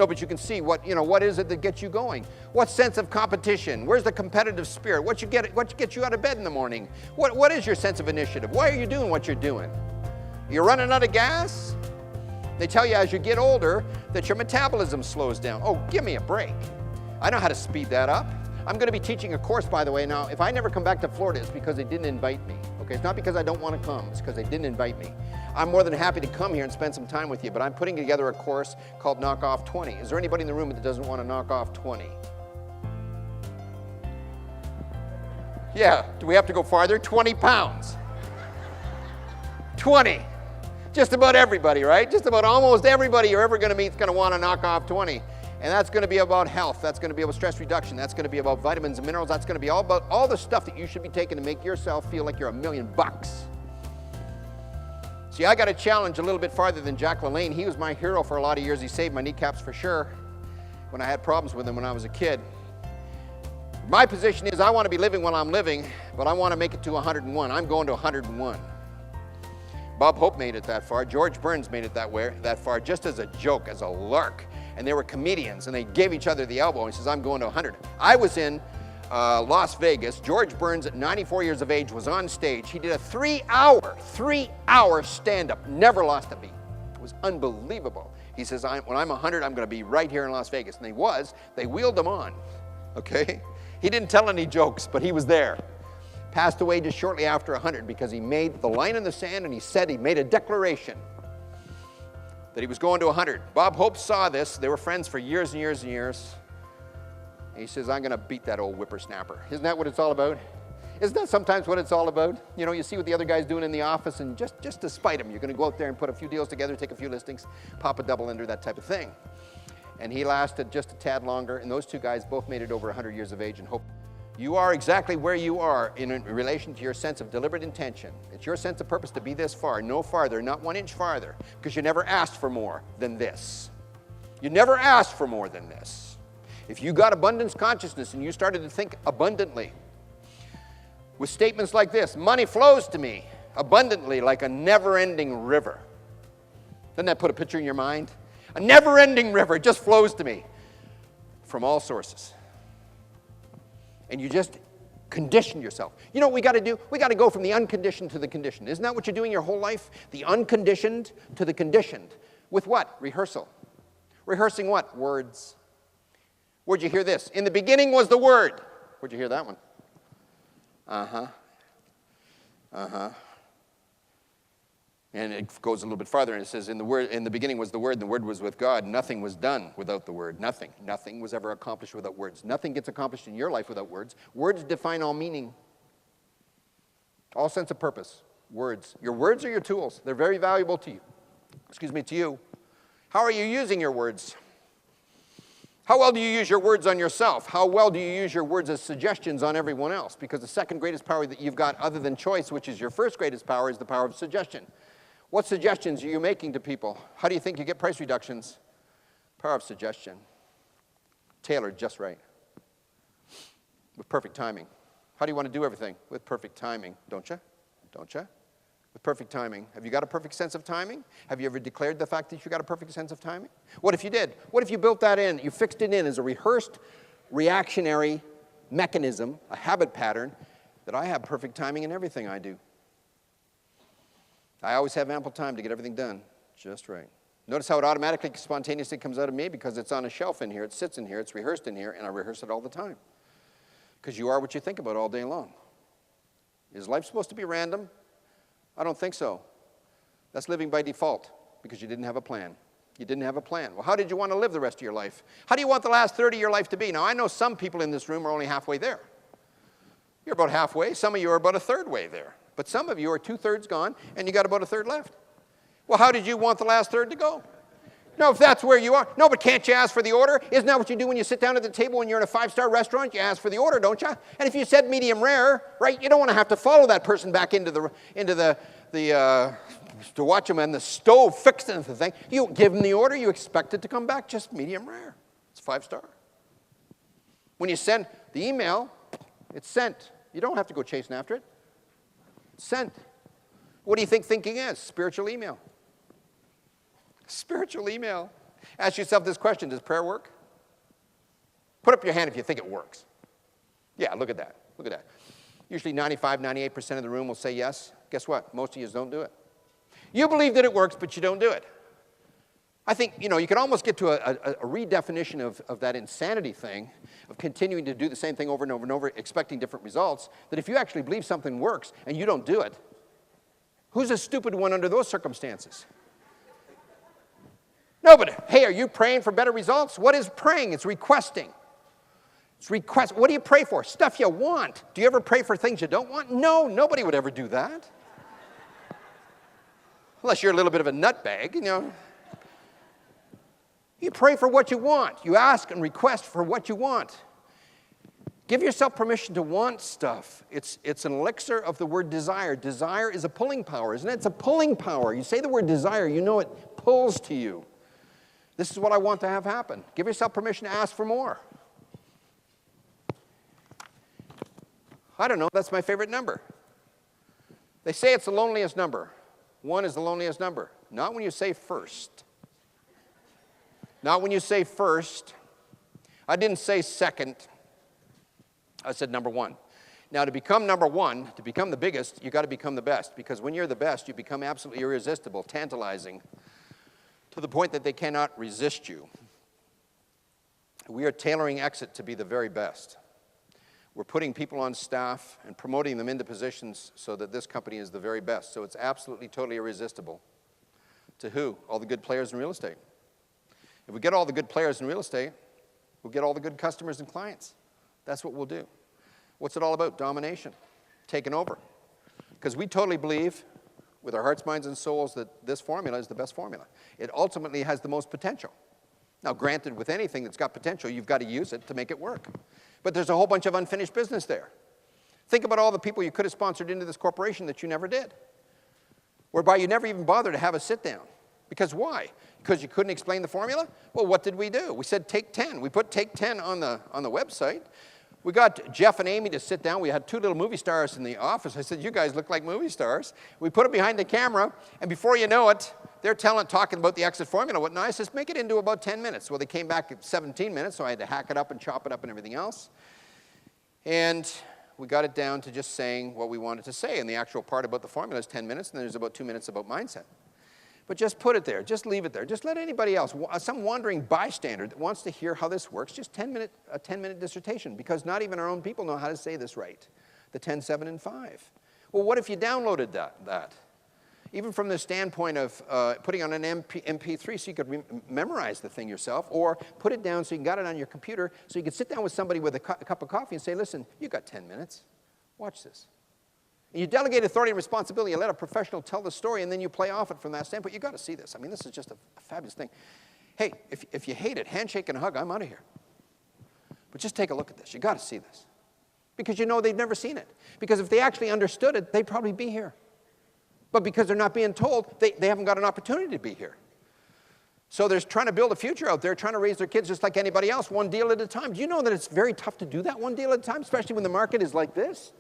but you can see what is it that gets you going? What sense of competition? Where's the competitive spirit? What gets you out of bed in the morning? What is your sense of initiative? Why are you doing what you're doing? You're running out of gas? They tell you as you get older that your metabolism slows down. Oh, give me a break. I know how to speed that up. I'm going to be teaching a course, by the way. Now, if I never come back to Florida, it's because they didn't invite me. Okay, it's not because I don't want to come. It's because they didn't invite me. I'm more than happy to come here and spend some time with you, but I'm putting together a course called Knock Off 20. Is there anybody in the room that doesn't want to knock off 20? Yeah, do we have to go farther? 20 pounds. 20. Just about everybody, right? Just about almost everybody you're ever going to meet is going to want to knock off 20. And that's going to be about health. That's going to be about stress reduction. That's going to be about vitamins and minerals. That's going to be all about all the stuff that you should be taking to make yourself feel like you're $1,000,000. See, I got a challenge a little bit farther than Jack LaLanne. He was my hero for a lot of years. He saved my kneecaps for sure when I had problems with him when I was a kid. My position is I want to be living while I'm living, but I want to make it to 101. I'm going to 101. Bob Hope made it that far. George Burns made it that far just as a joke, as a lark. And they were comedians, and they gave each other the elbow. He says, I'm going to 100. I was in Las Vegas. George Burns, at 94 years of age, was on stage. He did a 3-hour stand-up, never lost a beat. It was unbelievable. He says, when I'm 100, I'm going to be right here in Las Vegas. And he was. They wheeled him on, okay? He didn't tell any jokes, but he was there. Passed away just shortly after 100 because he made the line in the sand, and he made a declaration that he was going to 100. Bob Hope saw this. They were friends for years and years and years. And he says, I'm going to beat that old whippersnapper. Isn't that what it's all about? Isn't that sometimes what it's all about? You know, you see what the other guy's doing in the office, and just to spite him, you're going to go out there and put a few deals together, take a few listings, pop a double under, that type of thing. And he lasted just a tad longer, and those two guys both made it over 100 years of age. And Hope, you are exactly where you are in relation to your sense of deliberate intention. It's your sense of purpose to be this far, no farther, not 1 inch farther, because you never asked for more than this. You never asked for more than this. If you got abundance consciousness and you started to think abundantly, with statements like this, money flows to me abundantly like a never-ending river. Doesn't that put a picture in your mind? A never-ending river, it just flows to me from all sources. And you just condition yourself. You know what we got to do? We got to go from the unconditioned to the conditioned. Isn't that what you're doing your whole life? The unconditioned to the conditioned. With what? Rehearsal. Rehearsing what? Words. Where'd you hear this? In the beginning was the Word. Where'd you hear that one? Uh-huh. Uh-huh. And it goes a little bit farther, and it says, in the beginning was the Word, and the Word was with God. Nothing was done without the Word. Nothing. Nothing was ever accomplished without words. Nothing gets accomplished in your life without words. Words define all meaning, all sense of purpose. Words. Your words are your tools. They're very valuable to you. To you. How are you using your words? How well do you use your words on yourself? How well do you use your words as suggestions on everyone else? Because the second greatest power that you've got other than choice, which is your first greatest power, is the power of suggestion. What suggestions are you making to people? How do you think you get price reductions? Power of suggestion. Tailored just right. With perfect timing. How do you want to do everything? With perfect timing, don't you? Don't you? With perfect timing. Have you got a perfect sense of timing? Have you ever declared the fact that you got a perfect sense of timing? What if you did? What if you built that in? You fixed it in as a rehearsed reactionary mechanism, a habit pattern, that I have perfect timing in everything I do. I always have ample time to get everything done just right. Notice how it automatically, spontaneously comes out of me because it's on a shelf in here, it sits in here, it's rehearsed in here, and I rehearse it all the time. Because you are what you think about all day long. Is life supposed to be random? I don't think so. That's living by default because you didn't have a plan. You didn't have a plan. Well, how did you want to live the rest of your life? How do you want the last 30 of your life to be? Now, I know some people in this room are only halfway there. You're about halfway. Some of you are about a third way there. But some of you are 2/3 gone, and you got about a third left. Well, how did you want the last third to go? No, if that's where you are. No, but can't you ask for the order? Isn't that what you do when you sit down at the table when you're in a 5-star restaurant? You ask for the order, don't you? And if you said medium rare, right, you don't want to have to follow that person back into the to watch them on the stove fixing the thing. You give them the order, you expect it to come back just medium rare. It's 5-star. When you send the email, it's sent. You don't have to go chasing after it. It's sent. What do you think thinking is? Spiritual email. Spiritual email. Ask yourself this question, does prayer work? Put up your hand if you think it works. Yeah, look at that. Look at that. Usually 95, 98% of the room will say yes. Guess what? Most of you don't do it. You believe that it works, but you don't do it. I think, you can almost get to a redefinition of that insanity thing, of continuing to do the same thing over and over and over, expecting different results, that if you actually believe something works and you don't do it, who's a stupid one under those circumstances? No, but hey, are you praying for better results? What is praying? It's requesting. It's request. What do you pray for? Stuff you want. Do you ever pray for things you don't want? No, nobody would ever do that. Unless you're a little bit of a nutbag, You pray for what you want. You ask and request for what you want. Give yourself permission to want stuff. It's an elixir of the word desire. Desire is a pulling power, isn't it? It's a pulling power. You say the word desire, you know it pulls to you. This is what I want to have happen. Give yourself permission to ask for more. I don't know, that's my favorite number. They say it's the loneliest number. 1 is the loneliest number. Not when you say first. Not when you say first. I didn't say second. I said number 1. Now, to become number 1, to become the biggest, you've got to become the best. Because when you're the best, you become absolutely irresistible, tantalizing, to the point that they cannot resist you. We are tailoring Exit to be the very best. We're putting people on staff and promoting them into positions so that this company is the very best. So it's absolutely, totally irresistible. To who? All the good players in real estate. If we get all the good players in real estate, we'll get all the good customers and clients. That's what we'll do. What's it all about? Domination. Taking over. Because we totally believe, with our hearts, minds, and souls, that this formula is the best formula. It ultimately has the most potential. Now, granted, with anything that's got potential, you've got to use it to make it work. But there's a whole bunch of unfinished business there. Think about all the people you could have sponsored into this corporation that you never did, whereby you never even bothered to have a sit-down. Because why? Because you couldn't explain the formula? Well, what did we do? We said take 10. We put take 10 on the website. We got Jeff and Amy to sit down. We had 2 little movie stars in the office. I said, you guys look like movie stars. We put it behind the camera, and before you know it, they're talking about the exit formula. What I says, make it into about 10 minutes. Well, they came back at 17 minutes, so I had to hack it up and chop it up and everything else. And we got it down to just saying what we wanted to say. And the actual part about the formula is 10 minutes, and then there's about 2 minutes about mindset. But just put it there. Just leave it there. Just let anybody else, some wandering bystander that wants to hear how this works, just a 10-minute dissertation, because not even our own people know how to say this right, the 10, 7, and 5. Well, what if you downloaded that? Even from the standpoint of putting on an MP3 so you could memorize the thing yourself, or put it down so you can get it on your computer so you could sit down with somebody with a cup of coffee and say, listen, you got 10 minutes. Watch this. And you delegate authority and responsibility. You let a professional tell the story, and then you play off it from that standpoint. You've got to see this. I mean, this is just a fabulous thing. Hey, if you hate it, handshake and hug, I'm out of here. But just take a look at this. You've got to see this. Because they've never seen it. Because if they actually understood it, they'd probably be here. But because they're not being told, they haven't got an opportunity to be here. So they're trying to build a future out there, trying to raise their kids just like anybody else, one deal at a time. Do you know that it's very tough to do that one deal at a time, especially when the market is like this,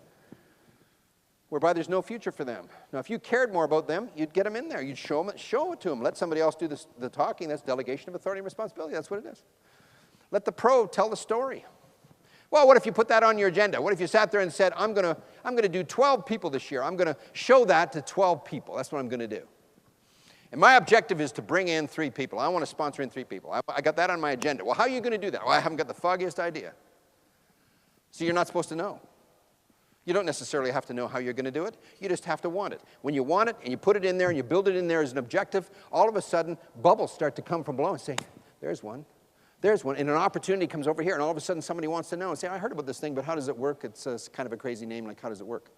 whereby there's no future for them? Now, if you cared more about them, you'd get them in there. You'd show it to them. Let somebody else do the talking. That's delegation of authority and responsibility. That's what it is. Let the pro tell the story. Well, what if you put that on your agenda? What if you sat there and said, I'm going to do 12 people this year. I'm going to show that to 12 people. That's what I'm going to do. And my objective is to bring in 3 people. I want to sponsor in 3 people. I got that on my agenda. Well, how are you going to do that? Well, I haven't got the foggiest idea. So you're not supposed to know. You don't necessarily have to know how you're going to do it. You just have to want it. When you want it and you put it in there and you build it in there as an objective, all of a sudden, bubbles start to come from below and say, there's one. There's one. And an opportunity comes over here, and all of a sudden somebody wants to know and say, I heard about this thing, but how does it work? It's kind of a crazy name, like how does it work?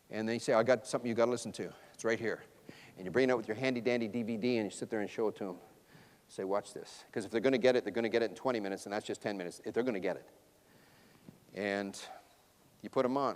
And then you say, I got something you got to listen to. It's right here. And you bring it out with your handy-dandy DVD, and you sit there and show it to them. Say, watch this. Because if they're going to get it, they're going to get it in 20 minutes, and that's just 10 minutes. If they're going to get it. And you put them on.